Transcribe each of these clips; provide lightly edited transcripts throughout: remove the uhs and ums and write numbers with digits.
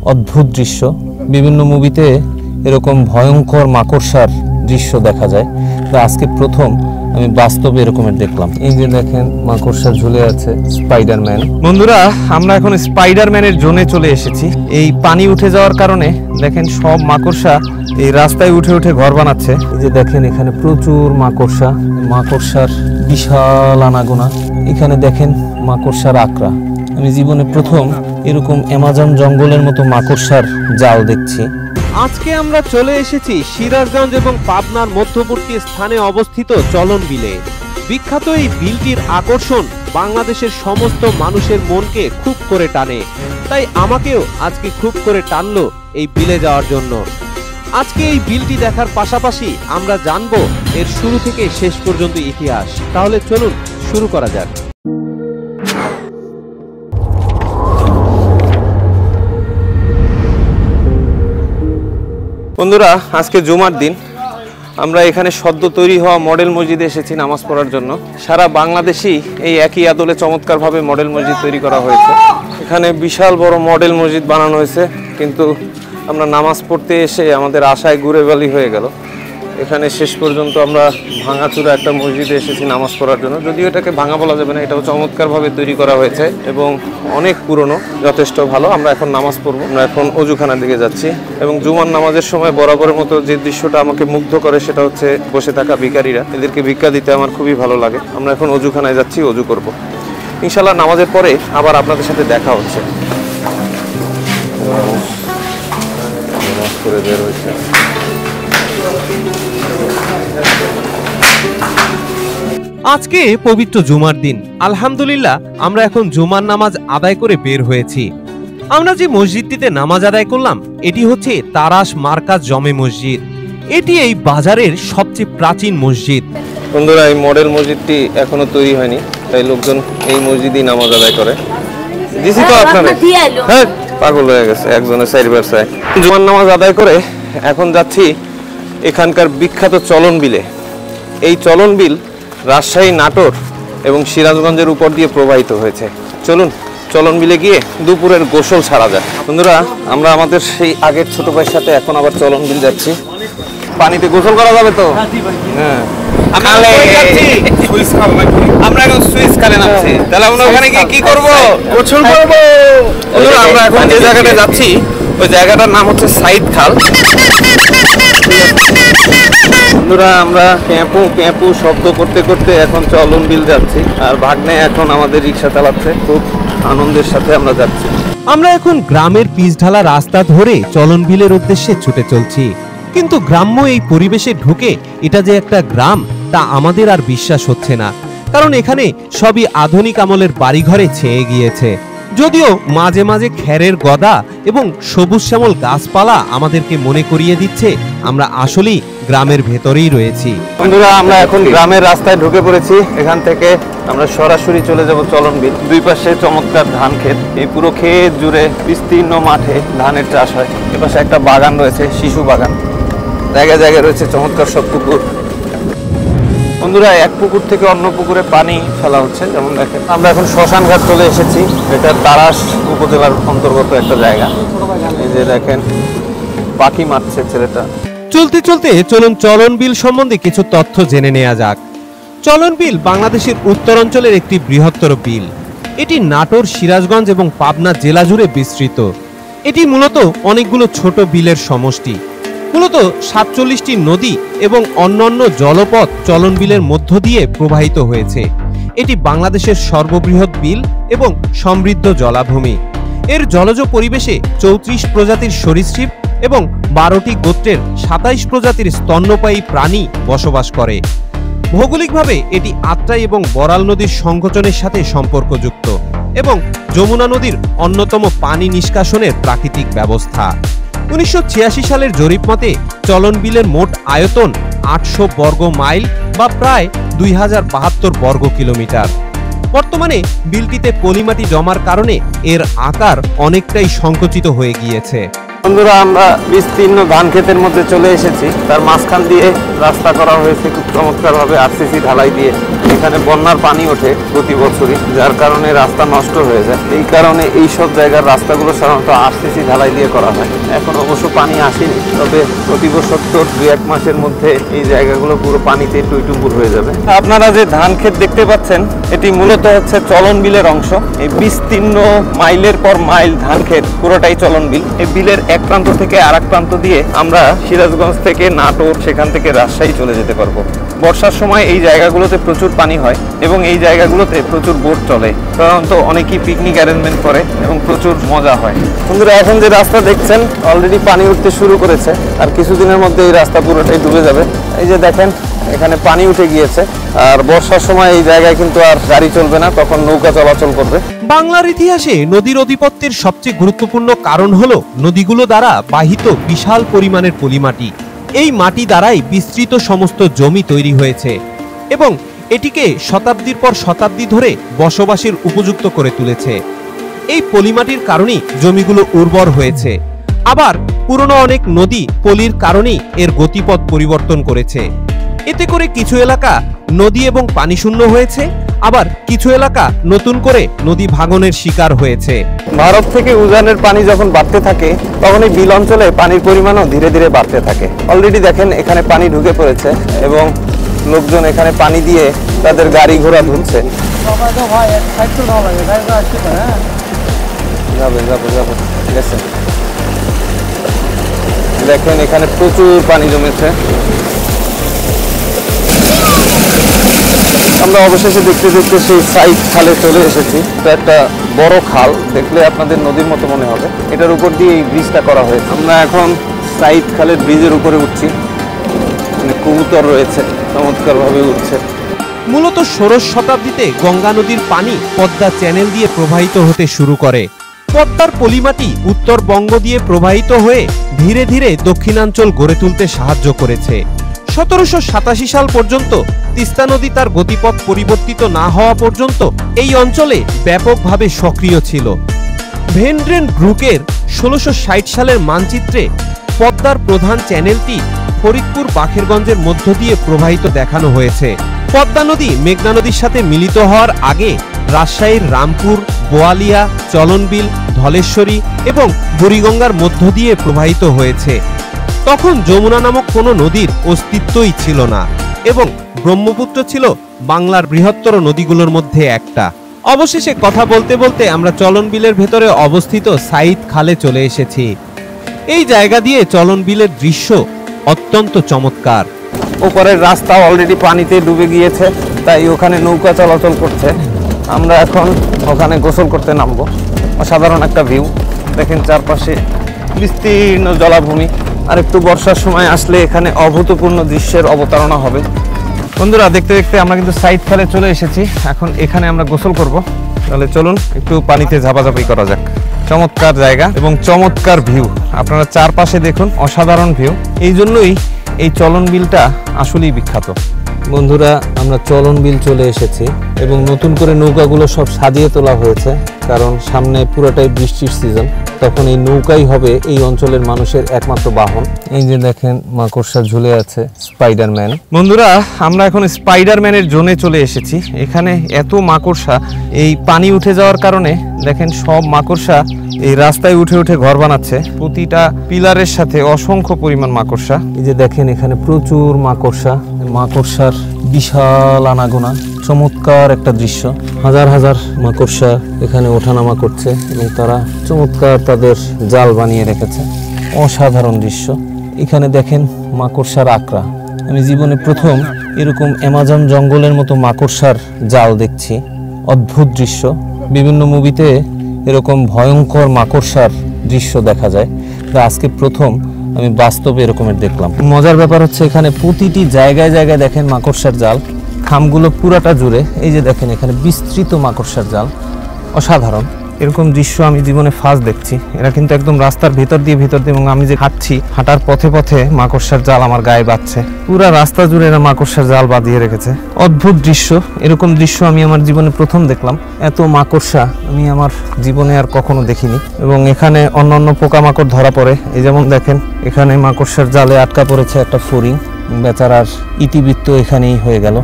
অদ্ভুত দৃশ্য। বিভিন্ন মুভিতে এরকম ভয়ঙ্কর মাকড়সার দৃশ্য দেখা যায়, তো আজকে প্রথম আমি বাস্তবে এরকমের দেখলাম। এই যে দেখেন মাকড়সা ঝুলে আছে, স্পাইডারম্যান। বন্ধুরা, আমরা এখন স্পাইডারম্যানের জোনে চলে এসেছি। এই পানি উঠে যাওয়ার কারণে দেখেন সব মাকড়সা এই রাস্তায় উঠে উঠে ঘর বানাচ্ছে। এই যে দেখেন এখানে প্রচুর মাকড়সা, মাকড়সার বিশাল আনাগোনা। এখানে দেখেন মাকড়সার আকড়া। আমি জীবনে প্রথম এরকম অ্যামাজন জঙ্গলের মতো মাকড়সার জাল দেখছি। আজকে আমরা চলে এসেছি সিরাজগঞ্জ এবং পাবনার মধ্যবর্তী স্থানে অবস্থিত চলন বিলে। বিখ্যাত এই বিলটির আকর্ষণ বাংলাদেশের সমস্ত মানুষের মনকে খুব করে টানে, তাই আমাকেও আজকে খুব করে টানলো এই বিলে যাওয়ার জন্য। আজকে এই বিলটি দেখার পাশাপাশি আমরা জানবো এর শুরু থেকে শেষ পর্যন্ত ইতিহাস। তাহলে চলুন শুরু করা যাক। বন্ধুরা, আজকে জুমার দিন। আমরা এখানে সদ্য তৈরি হওয়া মডেল মসজিদে এসেছি নামাজ পড়ার জন্য। সারা বাংলাদেশেই এই একই আদলে চমৎকারভাবে মডেল মসজিদ তৈরি করা হয়েছে। এখানে বিশাল বড় মডেল মসজিদ বানানো হয়েছে, কিন্তু আমরা নামাজ পড়তে এসে আমাদের আশায় ঘুরে বালি হয়ে গেল। এখানে শেষ পর্যন্ত আমরা ভাঙাচুরা একটা মসজিদে এসেছি নামাজ পড়ার জন্য। যদিও এটাকে ভাঙা বলা যাবে না, এটাও চমৎকারভাবে তৈরি করা হয়েছে এবং অনেক পুরনো, যথেষ্ট ভালো। আমরা এখন নামাজ পড়বো। আমরা এখন অজুখানার দিকে যাচ্ছি এবং জুমার নামাজের সময় বরাবরের মতো যে দৃশ্যটা আমাকে মুগ্ধ করে সেটা হচ্ছে বসে থাকা ভিখারিরা। এদেরকে ভিক্ষা দিতে আমার খুবই ভালো লাগে। আমরা এখন অজুখানায় যাচ্ছি, অজু করব। ইনশাল্লাহ নামাজের পরে আবার আপনাদের সাথে দেখা হচ্ছে। নামাজ করে বের হয়েছে। আজকে পবিত্র জুমার দিন। আলহামদুলিল্লাহ, আমরা এখন জুমার নামাজ আদায় করে বের হয়েছি। আমরা যে মসজিদটিতে নামাজ আদায় করলাম এটি হচ্ছে তারাশ মার্কাজ জমে মসজিদ। এটি এই বাজারের সবচেয়ে প্রাচীন মসজিদ। বন্ধুরা, এই মডেল মসজিদটি এখনো তৈরি হয়নি, তাই লোকজন এই মসজিদেই নামাজ আদায় করে। দিছি তো আপনারা, হ্যাঁ পাগল হয়ে গেছে একজনের চারবার চায়। জুমার নামাজ আদায় করে এখন যাচ্ছি এখানকার বিখ্যাত চলন বিলে। এই চলন বিল রাজশাহী, নাটোর এবং সিরাজগঞ্জের উপর দিয়ে প্রবাহিত হয়েছে। চলুন চলন বিলে গিয়ে দুপুরের গোসল ছাড়া যায়। বন্ধুরা, আমরা আমাদের সেই আগের ছোট ভাইয়ের সাথে এখন আবার চলন বিল যাচ্ছি। পানিতে গোসল করা যাবে তো? হ্যাঁ, আমরা এখন সুইচ খালে নামছি। তাহলে আমরা ওখানে গিয়ে কি করবো? গোসল করবো। আমরা এখন যে জায়গাটা যাচ্ছি ওই জায়গাটার নাম হচ্ছে সাইদ খাল। বন্ধুরা, আমরা ক্যাঁপু ক্যাঁপু শব্দ করতে করতে এখন চলন বিল যাচ্ছি, আর ভাগ্নে এখন আমাদের রিক্সা চালাচ্ছে। খুব আনন্দের সাথে আমরা যাচ্ছি। আমরা এখন গ্রামের পিচঢালা রাস্তা ধরে চলন বিলের উদ্দেশ্যে ছুটে চলছি, কিন্তু গ্রাম্য এই পরিবেশে ঢুকে এটা যে একটা গ্রাম তা আমাদের আর বিশ্বাস হচ্ছে না, কারণ এখানে সবই আধুনিক আমলের বাড়িঘরে ছেয়ে গিয়েছে। যদিও মাঝে মাঝে খেরের গদা এবং সবুজ শ্যামল গাছপালা আমাদেরকে মনে করিয়ে দিচ্ছে আমরা আসলেই গ্রামের ভেতরেই রয়েছি। বন্ধুরা, আমরা এখন গ্রামের রাস্তায় ঢুকে পড়েছি। এখান থেকে আমরা সরাসরি চলে যাব চলন বিল। দুই পাশে চমৎকার ধান ক্ষেত। এই পুরো ক্ষেত জুড়ে বিস্তীর্ণ মাঠে ধানের চাষ হয়। এপাশে একটা বাগান রয়েছে, শিশু বাগান। জায়গায় জায়গায় রয়েছে চমৎকার সব পুকুর। বন্ধুরা, এক পুকুর থেকে অন্য পুকুরে পানি ফেলা হচ্ছে, যেমন দেখেন। আমরা এখন শ্মশান ঘাট চলে এসেছি। এটা তারাশ উপজেলার অন্তর্গত একটা জায়গা। এই যে দেখেন, পাখি মারছে ছেলেটা। চলতে চলতে চলুন চলন বিল সম্বন্ধে কিছু তথ্য জেনে নেওয়া যাক। চলন বিল বাংলাদেশের উত্তরাঞ্চলের একটি বৃহত্তর বিল। এটি নাটোর, সিরাজগঞ্জ এবং পাবনা জেলা জুড়ে বিস্তৃত। এটি মূলত অনেকগুলো ছোট বিলের সমষ্টি। মূলত ৪৭টি নদী এবং অন্যান্য জলপথ চলন বিলের মধ্য দিয়ে প্রবাহিত হয়েছে। এটি বাংলাদেশের সর্ববৃহৎ বিল এবং সমৃদ্ধ জলাভূমি। এর জলজ পরিবেশে ৩৪ প্রজাতির সরীসৃপ এবং ১২টি গোত্রের ২৭ প্রজাতির স্তন্যপায়ী প্রাণী বসবাস করে। ভৌগোলিকভাবে এটি আত্রাই এবং বরাল নদীর সংকোচনের সাথে সম্পর্কযুক্ত এবং যমুনা নদীর অন্যতম পানি নিষ্কাশনের প্রাকৃতিক ব্যবস্থা। ১৯৮৬ সালের জরিপ মতে চলন বিলের মোট আয়তন ৮০০ বর্গ মাইল বা প্রায় ২০৭২ বর্গ কিলোমিটার। বর্তমানে বিলটিতে পলিমাটি জমার কারণে এর আকার অনেকটাই সংকুচিত হয়ে গিয়েছে। বন্ধুরা, আমরা বিস্তীর্ণ ধান ক্ষেতের মধ্যে চলে এসেছি। তার মাঝখান দিয়ে রাস্তা করা হয়েছে খুব চমৎকার ভাবে আরসিসি ঢালাই দিয়ে। এখানে বন্যার পানি ওঠে প্রতি বছরই, যার কারণে রাস্তা নষ্ট হয়ে যায়। এই কারণে এই সব জায়গার রাস্তাগুলো সাধারণত আরসিসি ঢালাই দিয়ে করা হয়। এখন অবশ্য পানি আসেনি, তবে প্রতি বছর 2-1 মাসের মধ্যে এই জায়গাগুলো পুরো পানিতে টইটুম্বুর হয়ে যাবে। আপনারা যে ধান ক্ষেত দেখতে পাচ্ছেন, এটি মূলত হচ্ছে চলন বিলের অংশ। এই বিস্তীর্ণ মাইলের পর মাইল ধান ক্ষেত পুরোটাই চলন বিল। এই বিলের এক প্রান্ত থেকে আরেক প্রান্ত দিয়ে আমরা সিরাজগঞ্জ থেকে নাটোর, সেখান থেকে রাজশাহী চলে যেতে পারবো। বর্ষার সময় এই জায়গাগুলোতে প্রচুর পানি হয় এবং এই জায়গাগুলোতে প্রচুর বোট চলে। সাধারণত অনেকেই পিকনিক অ্যারেঞ্জমেন্ট করে এবং প্রচুর মজা হয়। বন্ধুরা, এখন যে রাস্তা দেখছেন অলরেডি পানি উঠতে শুরু করেছে, আর কিছুদিনের মধ্যে এই রাস্তা পুরোটাই ডুবে যাবে। এই যে দেখেন, এখানে পানি উঠে গিয়েছে, আর বর্ষার সময় এই জায়গায় কিন্তু আর গাড়ি চলবে না, তখন নৌকা চলাচল করবে। বাংলার ইতিহাসে নদীর অধিপত্যের সবচেয়ে গুরুত্বপূর্ণ কারণ হলো নদীগুলো দ্বারা বাহিত বিশাল পরিমাণের পলিমাটি। এই মাটি দ্বারাই বিস্তৃত সমস্ত জমি তৈরি হয়েছে এবং এটিকে শতাব্দীর পর শতাব্দী ধরে বসবাসের উপযুক্ত করে তুলেছে। এই পলিমাটির কারণেই জমিগুলো উর্বর হয়েছে। আবার পুরনো অনেক নদী পলির কারণেই এর গতিপথ পরিবর্তন করেছে। এতে করে কিছু এলাকা নদী এবং পানি শূন্য হয়েছে, আবার কিছু এলাকা নতুন করে নদী ভাঙনের শিকার হয়েছে। ভারত থেকে উজানের পানি যখন বাড়তে থাকে, তখন এই বিল অঞ্চলে পানির পরিমাণও ধীরে ধীরে বাড়তে থাকে। অলরেডি দেখেন এখানে পানি ঢুকে পড়েছে এবং লোকজন এখানে পানি দিয়ে তাদের গাড়ি ঘোড়া ধুচ্ছে। দেখেন এখানে প্রচুর পানি জমেছে। আমরা অবশেষে দেখতে দেখতে সেই সাইড খালে চলে এসেছি। এটা একটা বড় খাল, দেখলে আপনাদের নদীর মতো মনে হবে। এটার উপর দিয়ে এই ব্রিজটা করা হয়েছে। আমরা এখন সাইড খালের ব্রিজের উপরে উঠছি। মানে কবুতর রয়েছে, চমৎকার ভাবে উঠছে। মূলত ষোড়শ শতাব্দীতে গঙ্গা নদীর পানি পদ্মা চ্যানেল দিয়ে প্রবাহিত হতে শুরু করে। পদ্মার পলিমাটি উত্তরবঙ্গ দিয়ে প্রবাহিত হয়ে ধীরে ধীরে দক্ষিণাঞ্চল গড়ে তুলতে সাহায্য করেছে। 1787 সাল পর্যন্ত তিস্তা নদী তার গতিপথ পরিবর্তিত না হওয়া পর্যন্ত এই অঞ্চলে ব্যাপকভাবে সক্রিয় ছিল। ভেন্ড্রেন ব্রুকের 1660 সালের মানচিত্রে পদ্মার প্রধান চ্যানেলটি ফরিদপুর বাখেরগঞ্জের মধ্য দিয়ে প্রবাহিত দেখানো হয়েছে। পদ্মা নদী মেঘনা নদীর সাথে মিলিত হওয়ার আগে রাজশাহীর রামপুর, বোয়ালিয়া, চলনবিল, ধলেশ্বরী এবং বুড়িগঙ্গার মধ্য দিয়ে প্রবাহিত হয়েছে। তখন যমুনা নামক কোনো নদীর অস্তিত্বই ছিল না এবং ব্রহ্মপুত্র ছিল বাংলার বৃহত্তর নদীগুলোর মধ্যে একটা। অবশেষে কথা বলতে বলতে আমরা চলন বিলের ভেতরে অবস্থিত সাইদ খালে চলে এসেছি। এই জায়গা দিয়ে চলন বিলের দৃশ্য অত্যন্ত চমৎকার। ওপরের রাস্তা অলরেডি পানিতে ডুবে গিয়েছে, তাই ওখানে নৌকা চলাচল করছে। আমরা এখন ওখানে গোসল করতে নামবো। অসাধারণ একটা ভিউ দেখেন, চারপাশে বিস্তীর্ণ জলাভূমি। আর একটু বর্ষার সময় আসলে এখানে অভূতপূর্ণ দৃশ্যের অবতারণা হবে। বন্ধুরা, দেখতে দেখতে আমরা কিন্তু সাইড খালে চলে এসেছি। এখন এখানে আমরা গোসল করব। তাহলে চলুন একটু পানিতে ঝাপাঝাপি করা যাক। চমৎকার জায়গা এবং চমৎকার ভিউ। আপনারা চারপাশে দেখুন, অসাধারণ ভিউ। এই জন্যই এই চলন বিলটা আসলেই বিখ্যাত। বন্ধুরা, আমরা চলন বিল চলে এসেছি এবং নতুন করে নৌকাগুলো সব সাজিয়ে তোলা হয়েছে, কারণ সামনে পুরোটাই বৃষ্টির সিজন। তখন এই নৌকাই হবে এই অঞ্চলের মানুষের একমাত্র বাহন। এই যে দেখেন মাকড়সা ঝুলে আছে, স্পাইডারম্যান। বন্ধুরা, আমরা এখন স্পাইডারম্যানের জোনে চলে এসেছি। এখানে এত মাকড়সা, এই পানি উঠে যাওয়ার কারণে দেখেন সব মাকড়সা এই রাস্তায় উঠে উঠে ঘর বানাচ্ছে। প্রতিটা পিলারের সাথে অসংখ্য পরিমাণ মাকড়সা। এই যে দেখেন এখানে প্রচুর মাকড়সা, মাকড়সার বিশাল আনাগোনা। চমৎকার একটা দৃশ্য। হাজার হাজার মাকড়সা এখানে ওঠানামা করছে এবং তারা চমৎকার তাদের জাল বানিয়ে রেখেছে। অসাধারণ দৃশ্য। এখানে দেখেন মাকড়সার আকড়া। আমি জীবনে প্রথম এরকম অ্যামাজন জঙ্গলের মতো মাকড়সার জাল দেখছি। অদ্ভুত দৃশ্য। বিভিন্ন মুভিতে এরকম ভয়ঙ্কর মাকড়সার দৃশ্য দেখা যায়, আজকে প্রথম আমি বাস্তবে এরকমের দেখলাম। মজার ব্যাপার হচ্ছে এখানে প্রতিটি জায়গায় জায়গায় দেখেন মাকড়সার জাল, খামগুলো পুরাটা জুড়ে। এই যে দেখেন এখানে বিস্তৃত মাকড়সার জাল, অসাধারণ। এরকম দৃশ্য আমি জীবনে ফার্স্ট দেখছি। এরা কিন্তু একদম রাস্তার ভেতর দিয়ে এবং আমি যে হাঁটছি, হাঁটার পথে পথে মাকড়সার জাল আমার গায়ে বাঁধছে। পুরা রাস্তা জুড়ে এরা মাকড়সার জাল বাঁধিয়ে রেখেছে। অদ্ভুত দৃশ্য, এরকম দৃশ্য আমি আমার জীবনে প্রথম দেখলাম। এত মাকড়সা আমি আমার জীবনে আর কখনো দেখিনি। এবং এখানে অন্যান্য পোকামাকড় ধরা পড়ে। এই যেমন দেখেন, এখানে মাকড়সার জালে আটকা পড়েছে একটা ফড়িং। বেচারার ইতিবৃত্ত এখানেই হয়ে গেল,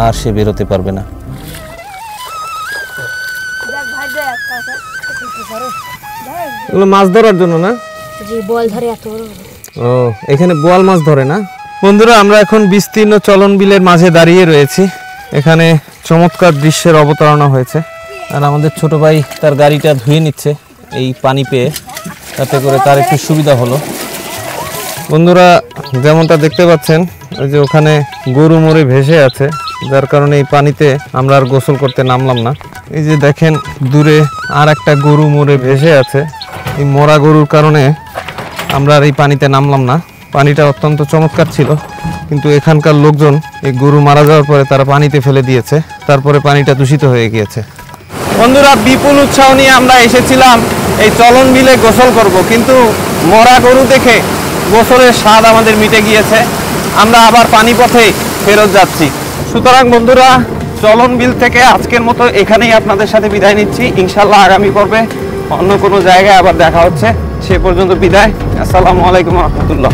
আর সে বেরোতে পারবে না। এগুলো মাছ ধরার জন্য না? জি, বোয়াল ধরে এত বড়। ও, এখানে বোয়াল মাছ ধরে না? বন্ধুরা, আমরা এখন বিস্তীর্ণ চলন বিলের মাঝে দাঁড়িয়ে রয়েছি। এখানে চমৎকার দৃশ্যের অবতারণা হয়েছে। আর আমাদের ছোট ভাই তার গাড়িটা ধুয়ে নিচ্ছে এই পানি পেয়ে, তাতে করে তার একটু সুবিধা হলো। বন্ধুরা, যেমনটা দেখতে পাচ্ছেন, ওই যে ওখানে গরু মরে ভেসে আছে, যার কারণে এই পানিতে আমরা আর গোসল করতে নামলাম না। এই যে দেখেন দূরে আর একটা গরু মরে ভেসে আছে। এই মরা গরুর কারণে আমরা আর এই পানিতে নামলাম না। পানিটা অত্যন্ত চমৎকার ছিল, কিন্তু এখানকার লোকজন এই গরু মারা যাওয়ার পরে তারা পানিতে ফেলে দিয়েছে, তারপরে পানিটা দূষিত হয়ে গিয়েছে। বন্ধুরা, বিপুল উৎসাহ নিয়ে আমরা এসেছিলাম এই চলন বিলে গোসল করব, কিন্তু মরা গরু দেখে গোসলের স্বাদ আমাদের মিটে গিয়েছে। আমরা আবার পানিপথে ফেরত যাচ্ছি। সুতরাং বন্ধুরা, চলন বিল থেকে আজকের মতো এখানেই আপনাদের সাথে বিদায় নিচ্ছি। ইনশাল্লাহ আগামী পর্বে অন্য কোনো জায়গায় আবার দেখা হচ্ছে। সে পর্যন্ত বিদায়। আসসালামু আলাইকুম রহমতুল্লাহ।